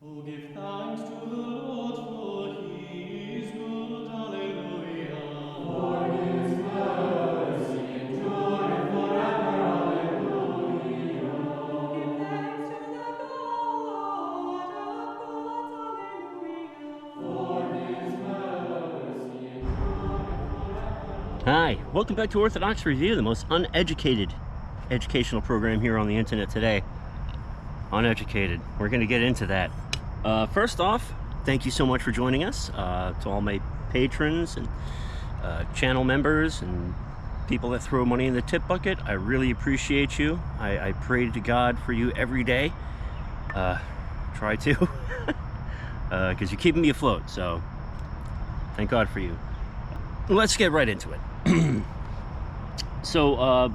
Oh, give thanks to the Lord, for he is good, alleluia. For his mercy endureth forever, alleluia. Oh, give thanks to the God of gods, alleluia. For his mercy endureth forever. Hi, welcome back to Orthodox Review, the most uneducated educational program here on the internet today. Uneducated. We're going to get into that. First off, thank you so much for joining us. To all my patrons and channel members and people that throw money in the tip bucket, I really appreciate you. I pray to God for you every day. Try to, because you're keeping me afloat, so thank God for you. Let's get right into it. So,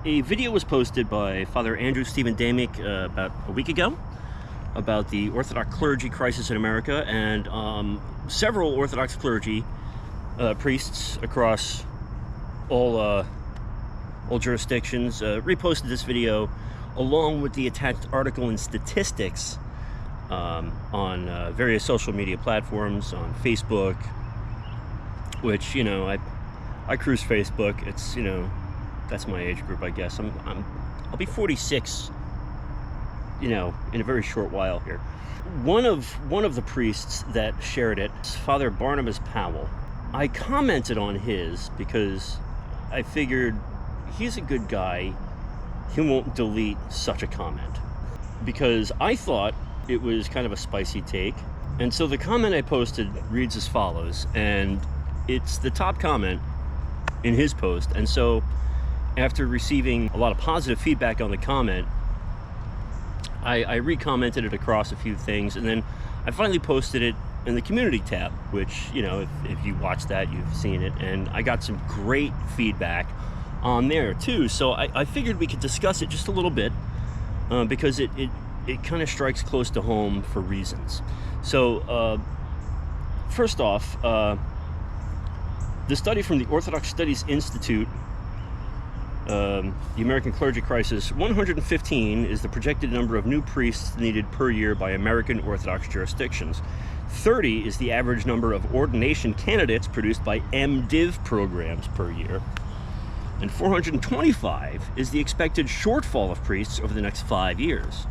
a video was posted by Father Andrew Stephen Damick about a week ago about the Orthodox clergy crisis in America, and several Orthodox clergy priests across all jurisdictions reposted this video along with the attached article and statistics on various social media platforms, on Facebook, which, you know, I cruise Facebook. It's, you know, that's my age group, I guess. I'll be 46, you know, in a very short while here. One of the priests that shared it, Father Barnabas Powell, I commented on his because I figured he's a good guy. He won't delete such a comment, because I thought it was kind of a spicy take. And so the comment I posted reads as follows, and it's the top comment in his post. And so after receiving a lot of positive feedback on the comment, I re-commented it across a few things, and then I finally posted it in the community tab, which, you know, if you watch that, you've seen it, and I got some great feedback on there too. So I figured we could discuss it just a little bit, because it kind of strikes close to home for reasons. So first off, the study from the Orthodox Studies Institute, the American Clergy Crisis, 115 is the projected number of new priests needed per year by American Orthodox jurisdictions. 30 is the average number of ordination candidates produced by MDiv programs per year. And 425 is the expected shortfall of priests over the next 5 years.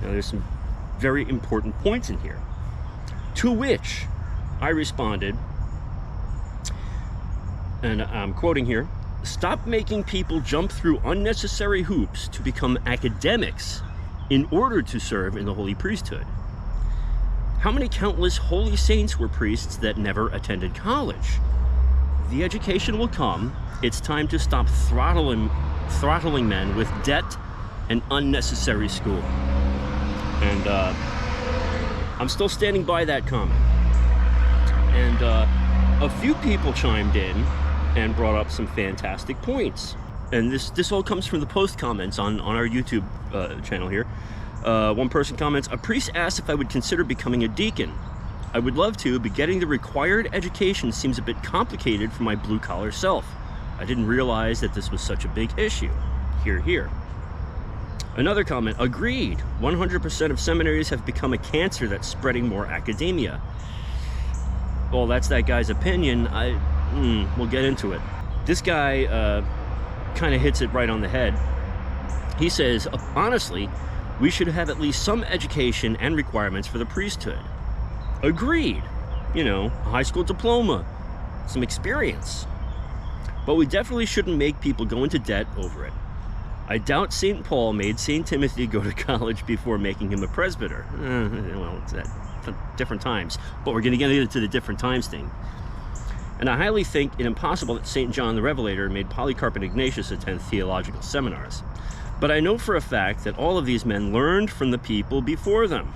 Now, there's some very important points in here, to which I responded, and I'm quoting here: "Stop making people jump through unnecessary hoops to become academics in order to serve in the holy priesthood. How many countless holy saints were priests that never attended college? The education will come. It's time to stop throttling men with debt and unnecessary school." And I'm still standing by that comment. And a few people chimed in and brought up some fantastic points. And this all comes from the post comments on our YouTube channel here. One person comments, "A priest asked if I would consider becoming a deacon. I would love to, but getting the required education seems a bit complicated for my blue-collar self. I didn't realize that this was such a big issue. Hear, hear." Another comment, "Agreed. 100% of seminaries have become a cancer that's spreading more academia." Well, that's that guy's opinion. We'll get into it. This guy kind of hits it right on the head. He says, "Honestly, we should have at least some education and requirements for the priesthood." Agreed. You know, a high school diploma, some experience. "But we definitely shouldn't make people go into debt over it. I doubt St. Paul made St. Timothy go to college before making him a presbyter." Well, it's at different times, but we're going to get into the different times thing. "And I highly think it impossible that St. John the Revelator made Polycarp and Ignatius attend theological seminars. But I know for a fact that all of these men learned from the people before them.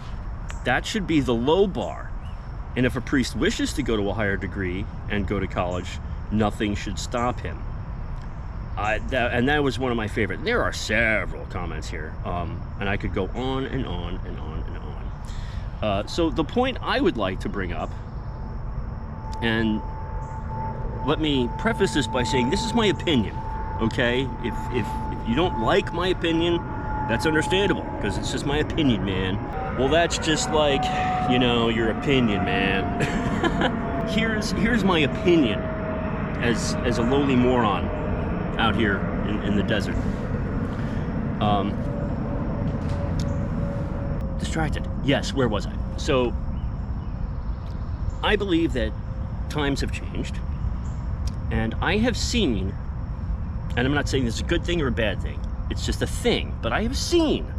That should be the low bar. And if a priest wishes to go to a higher degree and go to college, nothing should stop him." And that was one of my favorite. There are several comments here, and I could go on and on and on and on. So the point I would like to bring up, and let me preface this by saying this is my opinion, okay? If you don't like my opinion, that's understandable, because it's just my opinion, man. Well, that's just like, your opinion, man. Here's my opinion as a lowly moron out here in the desert. Distracted. Yes, where was I? So, I believe that times have changed, and I have seen, and I'm not saying this is a good thing or a bad thing, it's just a thing, but I have seen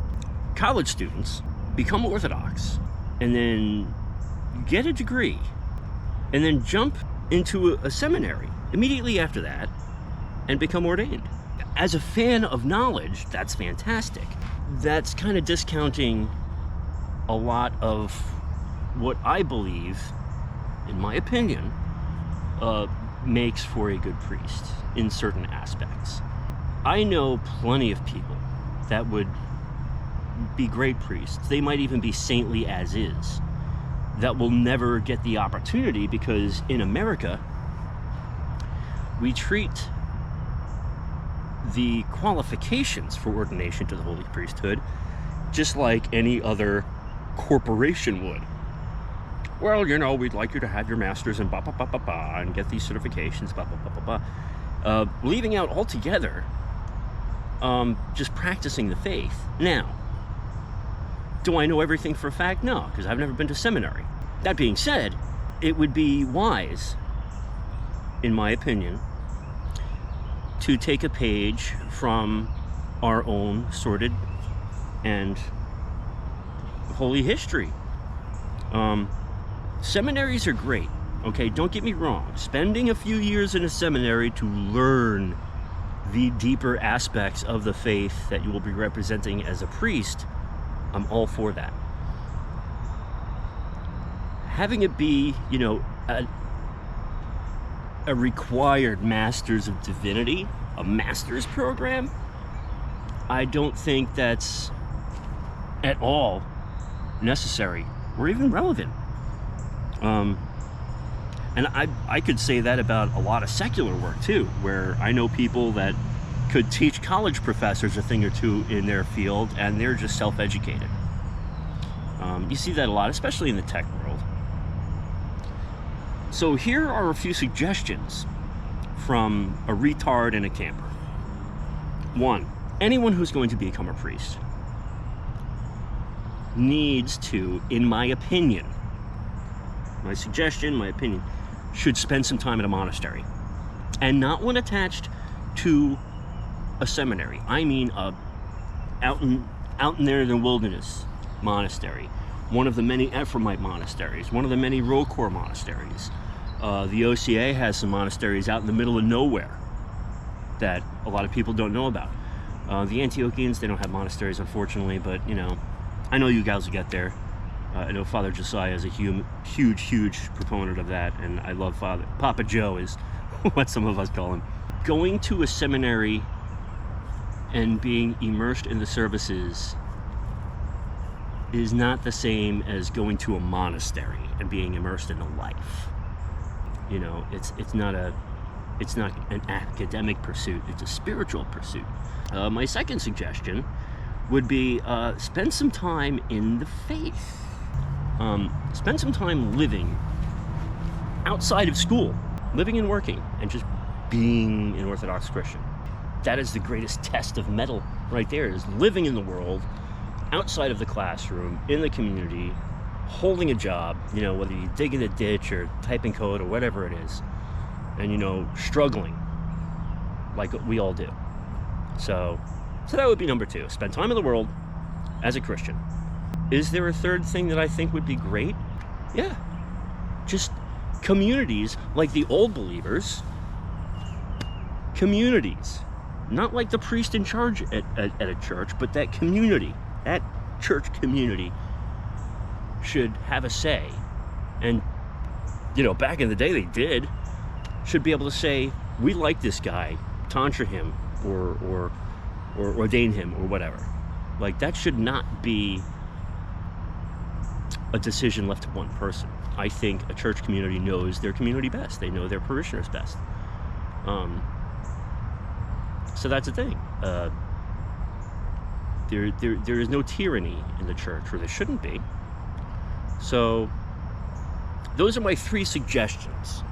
college students become Orthodox and then get a degree and then jump into a seminary immediately after that and become ordained. As a fan of knowledge, that's fantastic. That's kind of discounting a lot of what I believe, in my opinion, makes for a good priest in certain aspects. I know plenty of people that would be great priests. They might even be saintly as is, that will never get the opportunity because in America, we treat the qualifications for ordination to the holy priesthood just like any other corporation would. Well, we'd like you to have your masters and and get these certifications, leaving out altogether just practicing the faith. Now, do I know everything for a fact? No, because I've never been to seminary. That being said, it would be wise, in my opinion, to take a page from our own sordid and holy history. Seminaries are great, okay? Don't get me wrong. Spending a few years in a seminary to learn the deeper aspects of the faith that you will be representing as a priest, I'm all for that. Having it be, a required Masters of Divinity, a master's program, I don't think that's at all necessary or even relevant. And I could say that about a lot of secular work too, where I know people that could teach college professors a thing or two in their field, and they're just self-educated. You see that a lot, especially in the tech world. So here are a few suggestions from a retard and a camper. 1, anyone who's going to become a priest needs to, in my opinion, my suggestion, my opinion, should spend some time at a monastery. And not one attached to a seminary. I mean out in there in the wilderness monastery. One of the many Ephraimite monasteries. One of the many Rocor monasteries. The OCA has some monasteries out in the middle of nowhere that a lot of people don't know about. The Antiochians, they don't have monasteries, unfortunately, but, I know you guys will get there. I know Father Josiah is a huge proponent of that, and I love Papa Joe is what some of us call him. Going to a seminary and being immersed in the services is not the same as going to a monastery and being immersed in a life. It's not an academic pursuit, it's a spiritual pursuit. My second suggestion would be spend some time in the faith. Spend some time living outside of school, living and working, and just being an Orthodox Christian. That is the greatest test of mettle right there, is living in the world, outside of the classroom, in the community, holding a job, whether you dig in a ditch or typing code or whatever it is, and, struggling like we all do. So that would be number 2. Spend time in the world as a Christian. Is there a third thing that I think would be great? Yeah. Just communities like the old believers. Communities. Not like the priest in charge at a church, but that community, that church community should have a say. And, back in the day they did, should be able to say, we like this guy, tantra him, or ordain him, or whatever. Like, that should not be a decision left to one person. I think a church community knows their community best. They know their parishioners best. So that's the thing. There is no tyranny in the church, or there shouldn't be. So those are my 3 suggestions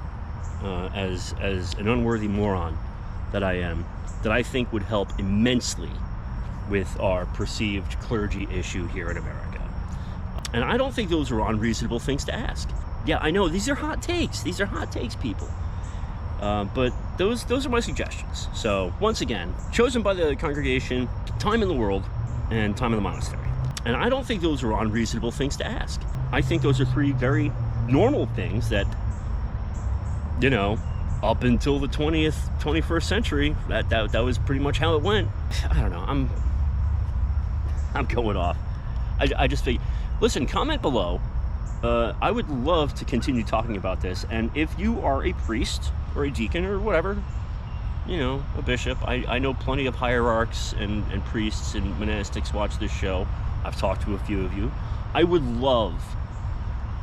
as an unworthy moron that I am, that I think would help immensely with our perceived clergy issue here in America. And I don't think those are unreasonable things to ask. Yeah, I know, these are hot takes. These are hot takes, people. But those are my suggestions. So once again, chosen by the congregation, time in the world, and time in the monastery. And I don't think those are unreasonable things to ask. I think those are 3 very normal things that, you know, up until the 21st century, that was pretty much how it went. I don't know, I'm going off. I just think, listen, comment below. I would love to continue talking about this, and if you are a priest or a deacon or whatever, you know, a bishop, I know plenty of hierarchs and priests and monastics watch this show. I've talked to a few of you. I would love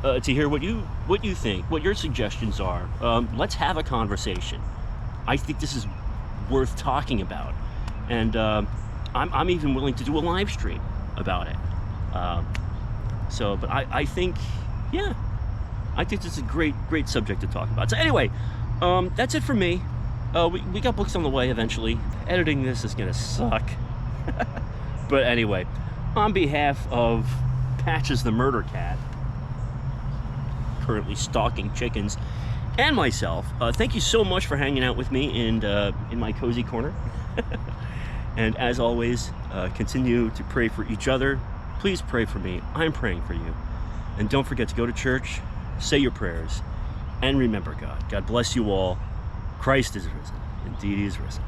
to hear what you think, what your suggestions are. Let's have a conversation. I think this is worth talking about, and I'm even willing to do a live stream about it. But I think, yeah, I think this is a great subject to talk about. So anyway, that's it for me. We got books on the way eventually. Editing this is gonna suck. But anyway, on behalf of Patches the Murder Cat, currently stalking chickens, and myself, thank you so much for hanging out with me in my cozy corner. And as always, continue to pray for each other. Please pray for me. I'm praying for you. And don't forget to go to church, say your prayers, and remember God. God bless you all. Christ is risen. Indeed, he is risen.